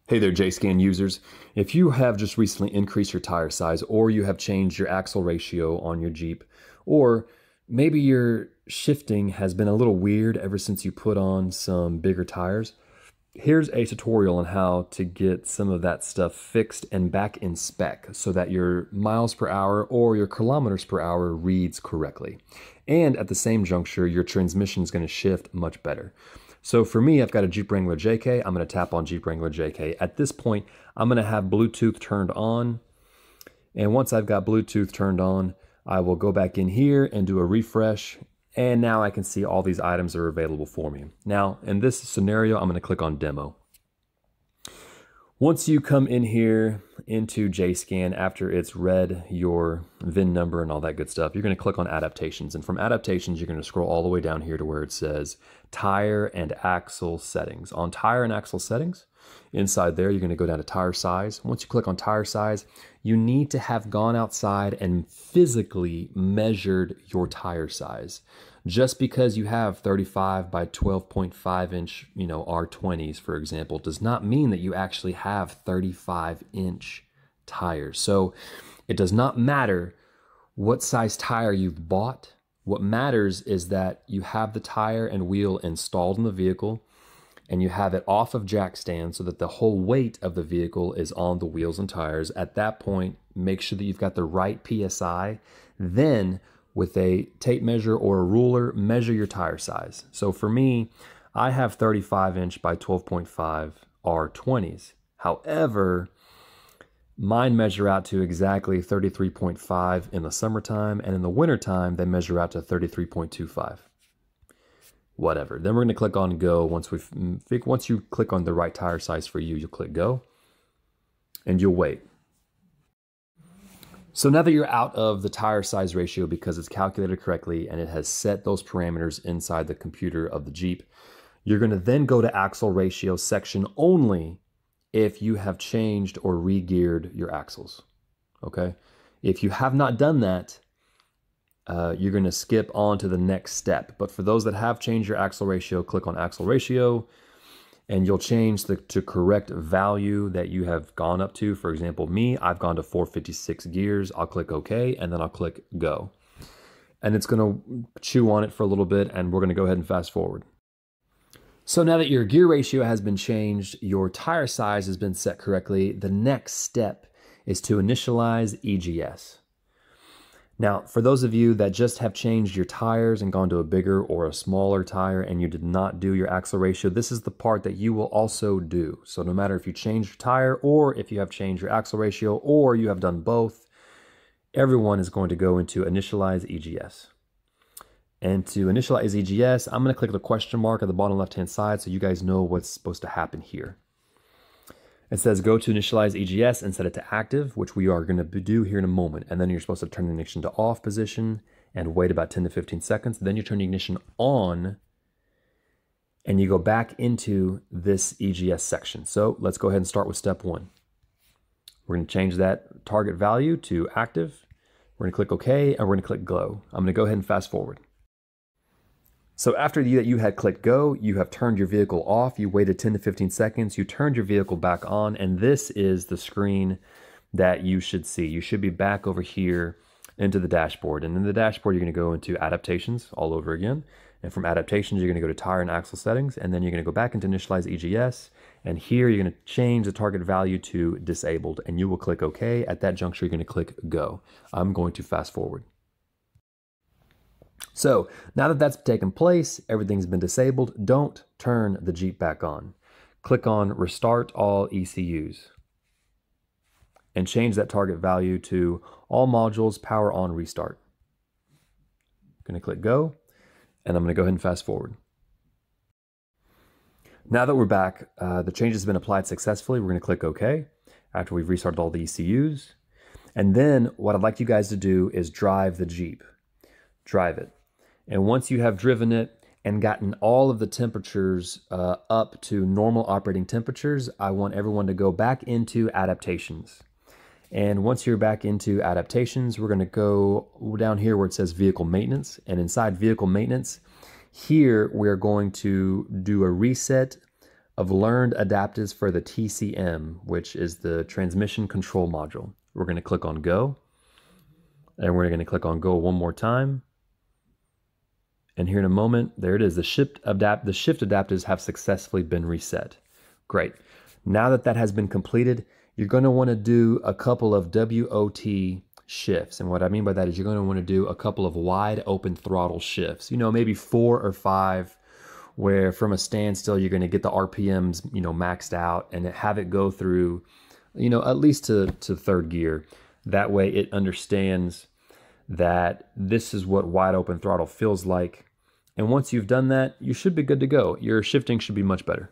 Hey there, JSCAN users. If you have just recently increased your tire size, or you have changed your axle ratio on your Jeep, or maybe your shifting has been a little weird ever since you put on some bigger tires, here's a tutorial on how to get some of that stuff fixed and back in spec so that your miles per hour or your kilometers per hour reads correctly. And at the same juncture, your transmission is going to shift much better. So for me, I've got a Jeep Wrangler JK. I'm going to tap on Jeep Wrangler JK. At this point, I'm going to have Bluetooth turned on. And once I've got Bluetooth turned on, I will go back in here and do a refresh. And now I can see all these items that are available for me. Now, in this scenario, I'm going to click on Demo. Once you come in here into JSCAN, after it's read your VIN number and all that good stuff, you're going to click on Adaptations. And from Adaptations, you're going to scroll all the way down here to where it says Tire and Axle Settings. On Tire and Axle Settings, inside there, you're going to go down to Tire Size. Once you click on Tire Size, you need to have gone outside and physically measured your tire size. Just because you have 35 by 12.5 inch, R20s, for example, does not mean that you actually have 35-inch tires. So it does not matter what size tire you've bought. What matters is that you have the tire and wheel installed in the vehicle and you have it off of jack stand so that the whole weight of the vehicle is on the wheels and tires. At that point, make sure that you've got the right PSI. Then with a tape measure or a ruler, measure your tire size. So for me, I have 35-inch by 12.5 R20s. However, mine measure out to exactly 33.5 in the summertime, and in the wintertime, they measure out to 33.25. Whatever. Then we're going to click on Go. Once you click on the right tire size for you, you'll click Go, and you'll wait. So now that you're out of the tire size ratio because it's calculated correctly and it has set those parameters inside the computer of the Jeep, you're going to then go to axle ratio section only if you have changed or re-geared your axles, okay? If you have not done that, you're going to skip on to the next step. But for those that have changed your axle ratio, click on axle ratio, and you'll change to correct value that you have gone up to. For example, me, I've gone to 456 gears. I'll click OK, and then I'll click Go. And it's going to chew on it for a little bit, and we're going to go ahead and fast forward. So now that your gear ratio has been changed, your tire size has been set correctly, the next step is to initialize EGS. Now, for those of you that just have changed your tires and gone to a bigger or a smaller tire and you did not do your axle ratio, this is the part that you will also do. So no matter if you change your tire or if you have changed your axle ratio or you have done both, everyone is going to go into initialize EGS. And to initialize EGS, I'm going to click the question mark at the bottom left-hand side so you guys know what's supposed to happen here. It says go to initialize EGS and set it to active, which we are going to do here in a moment. And then you're supposed to turn the ignition to off position and wait about 10 to 15 seconds. Then you turn the ignition on and you go back into this EGS section. So let's go ahead and start with step one. We're going to change that target value to active. We're going to click OK and we're going to click Go. I'm going to go ahead and fast forward. So after you had clicked Go, you have turned your vehicle off, you waited 10 to 15 seconds, you turned your vehicle back on, and this is the screen that you should see. You should be back over here into the dashboard. And in the dashboard, you're going to go into Adaptations all over again. And from Adaptations, you're going to go to Tire and Axle Settings, and then you're going to go back into Initialize EGS. And here, you're going to change the target value to Disabled, and you will click OK. At that juncture, you're going to click Go. I'm going to fast forward. So now that that's taken place, everything's been disabled, don't turn the Jeep back on. Click on Restart All ECUs and change that target value to All Modules Power On Restart. I'm going to click Go, and I'm going to go ahead and fast forward. Now that we're back, the change has been applied successfully. We're going to click OK after we've restarted all the ECUs. And then what I'd like you guys to do is drive the Jeep. Drive it. And once you have driven it and gotten all of the temperatures up to normal operating temperatures, I want everyone to go back into Adaptations. And once you're back into Adaptations, we're going to go down here where it says Vehicle Maintenance. And inside Vehicle Maintenance, here we're going to do a reset of learned adapters for the TCM, which is the transmission control module. We're going to click on go, and we're going to click on go one more time. And here in a moment, there it is. The shift adapters have successfully been reset. Great. Now that that has been completed, you're going to want to do a couple of WOT shifts. And what I mean by that is you're going to want to do a couple of wide open throttle shifts, you know, maybe 4 or 5, where from a standstill, you're going to get the RPMs, you know, maxed out and have it go through, you know, at least to third gear. That way it understands that this is what wide open throttle feels like. And once you've done that, you should be good to go. Your shifting should be much better.